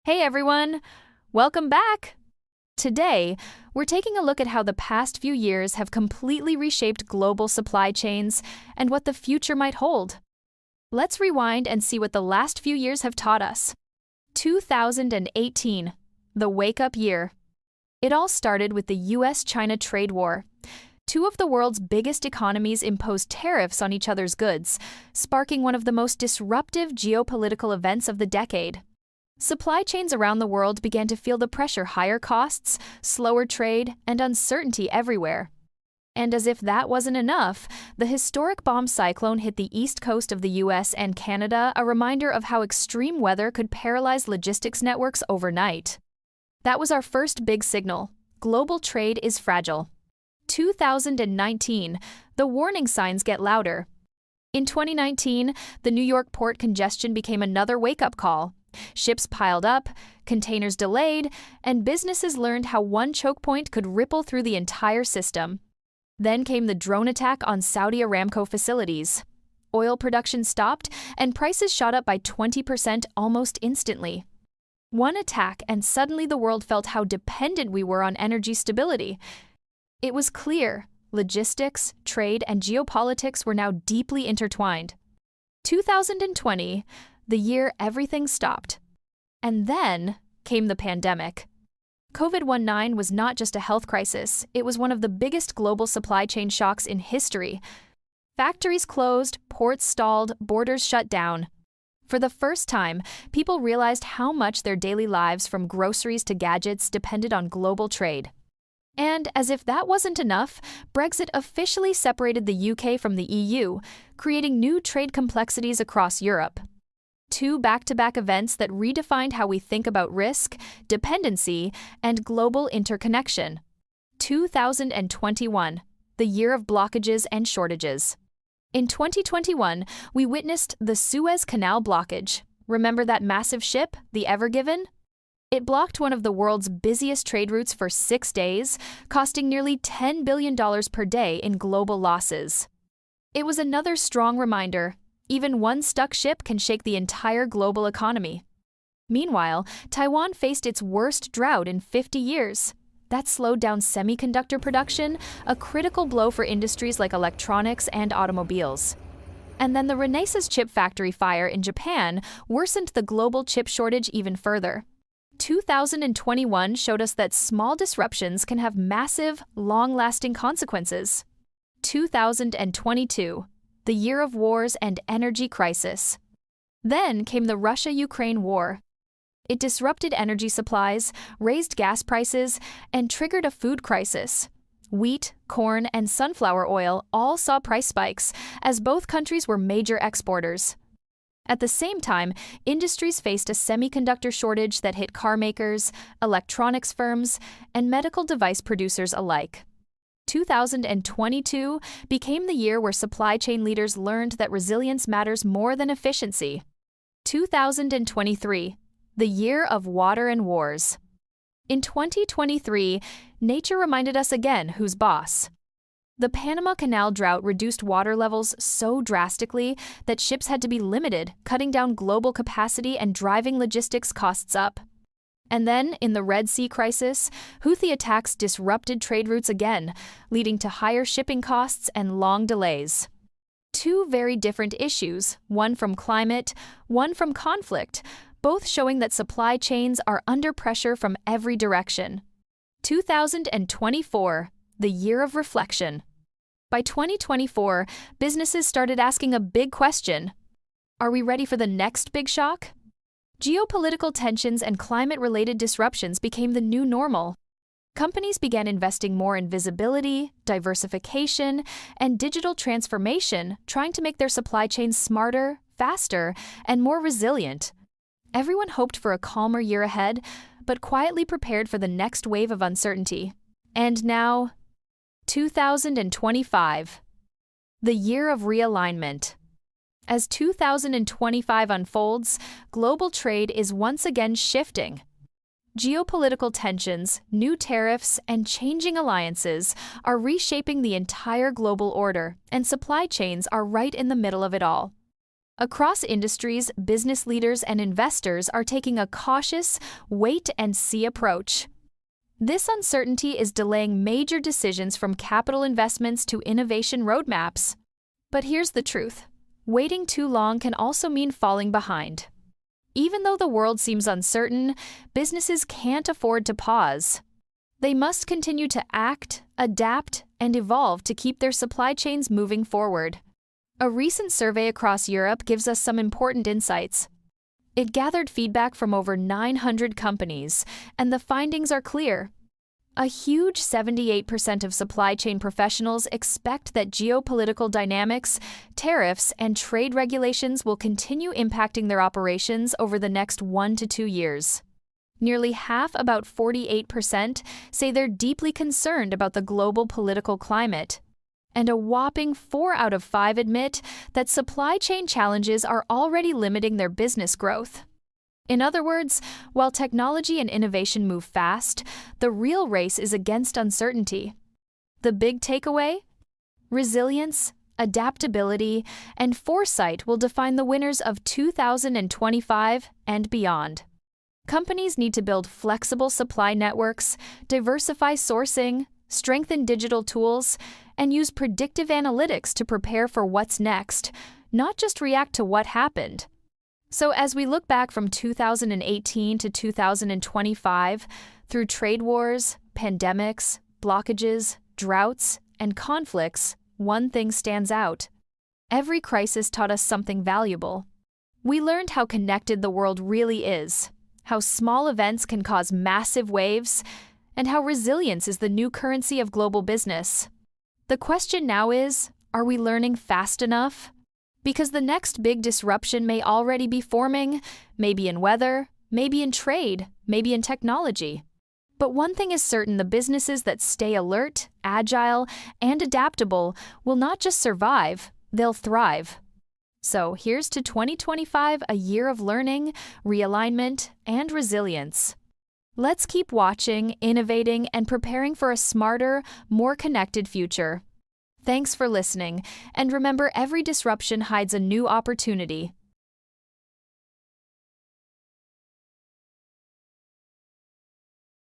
Hey everyone! Welcome back! Today, we're taking a look at how the past few years have completely reshaped global supply chains and what the future might hold. Let's rewind and see what the last few years have taught us. 2018, the wake-up year. It all started with the US-China trade war. Two of the world's biggest economies imposed tariffs on each other's goods, sparking one of the most disruptive geopolitical events of the decade. Supply chains around the world began to feel the pressure: higher costs, slower trade, and uncertainty everywhere. And as if that wasn't enough, the historic bomb cyclone hit the east coast of the US and Canada, a reminder of how extreme weather could paralyze logistics networks overnight. That was our first big signal: global trade is fragile. 2019, the warning signs get louder. In 2019, the New York port congestion became another wake-up call. Ships piled up, containers delayed, and businesses learned how one choke point could ripple through the entire system. Then came the drone attack on Saudi Aramco facilities. Oil production stopped, and prices shot up by 20% almost instantly. One attack, and suddenly the world felt how dependent we were on energy stability. It was clear: logistics, trade, and geopolitics were now deeply intertwined. 2020, the year everything stopped. And then came the pandemic. COVID-19 was not just a health crisis, it was one of the biggest global supply chain shocks in history. Factories closed, ports stalled, borders shut down. For the first time, people realized how much their daily lives, from groceries to gadgets, depended on global trade. And as if that wasn't enough, Brexit officially separated the UK from the EU, creating new trade complexities across Europe. Two back-to-back events that redefined how we think about risk, dependency, and global interconnection. 2021, the year of blockages and shortages. In 2021, we witnessed the Suez Canal blockage. Remember that massive ship, the Ever Given? It blocked one of the world's busiest trade routes for 6 days, costing nearly $10 billion per day in global losses. It was another strong reminder: even one stuck ship can shake the entire global economy. Meanwhile, Taiwan faced its worst drought in 50 years. That slowed down semiconductor production, a critical blow for industries like electronics and automobiles. And then the Renesas chip factory fire in Japan worsened the global chip shortage even further. 2021 showed us that small disruptions can have massive, long-lasting consequences. 2022, the year of wars and energy crisis. Then came the Russia-Ukraine war. It disrupted energy supplies, raised gas prices, and triggered a food crisis. Wheat, corn, and sunflower oil all saw price spikes, as both countries were major exporters. At the same time, industries faced a semiconductor shortage that hit car makers, electronics firms, and medical device producers alike. 2022 became the year where supply chain leaders learned that resilience matters more than efficiency. 2023, the year of water and wars. In 2023, nature reminded us again who's boss. The Panama Canal drought reduced water levels so drastically that ships had to be limited, cutting down global capacity and driving logistics costs up. And then, in the Red Sea crisis, Houthi attacks disrupted trade routes again, leading to higher shipping costs and long delays. Two very different issues, one from climate, one from conflict, both showing that supply chains are under pressure from every direction. 2024, the year of reflection. By 2024, businesses started asking a big question: are we ready for the next big shock? Geopolitical tensions and climate-related disruptions became the new normal. Companies began investing more in visibility, diversification, and digital transformation, trying to make their supply chains smarter, faster, and more resilient. Everyone hoped for a calmer year ahead, but quietly prepared for the next wave of uncertainty. And now, 2025, the year of realignment. As 2025 unfolds, global trade is once again shifting. Geopolitical tensions, new tariffs, and changing alliances are reshaping the entire global order, and supply chains are right in the middle of it all. Across industries, business leaders and investors are taking a cautious, wait-and-see approach. This uncertainty is delaying major decisions from capital investments to innovation roadmaps. But here's the truth. Waiting too long can also mean falling behind. Even though the world seems uncertain, businesses can't afford to pause. They must continue to act, adapt, and evolve to keep their supply chains moving forward. A recent survey across Europe gives us some important insights. It gathered feedback from over 900 companies, and the findings are clear. A huge 78% of supply chain professionals expect that geopolitical dynamics, tariffs, and trade regulations will continue impacting their operations over the next 1 to 2 years. Nearly half, about 48%, say they're deeply concerned about the global political climate. And a whopping 4 out of 5 admit that supply chain challenges are already limiting their business growth. In other words, while technology and innovation move fast, the real race is against uncertainty. The big takeaway? Resilience, adaptability, and foresight will define the winners of 2025 and beyond. Companies need to build flexible supply networks, diversify sourcing, strengthen digital tools, and use predictive analytics to prepare for what's next, not just react to what happened. So as we look back from 2018 to 2025, through trade wars, pandemics, blockages, droughts, and conflicts, one thing stands out. Every crisis taught us something valuable. We learned how connected the world really is, how small events can cause massive waves, and how resilience is the new currency of global business. The question now is, are we learning fast enough? Because the next big disruption may already be forming, maybe in weather, maybe in trade, maybe in technology. But one thing is certain, the businesses that stay alert, agile, and adaptable will not just survive, they'll thrive. So here's to 2025, a year of learning, realignment, and resilience. Let's keep watching, innovating, and preparing for a smarter, more connected future. Thanks for listening, and remember, every disruption hides a new opportunity.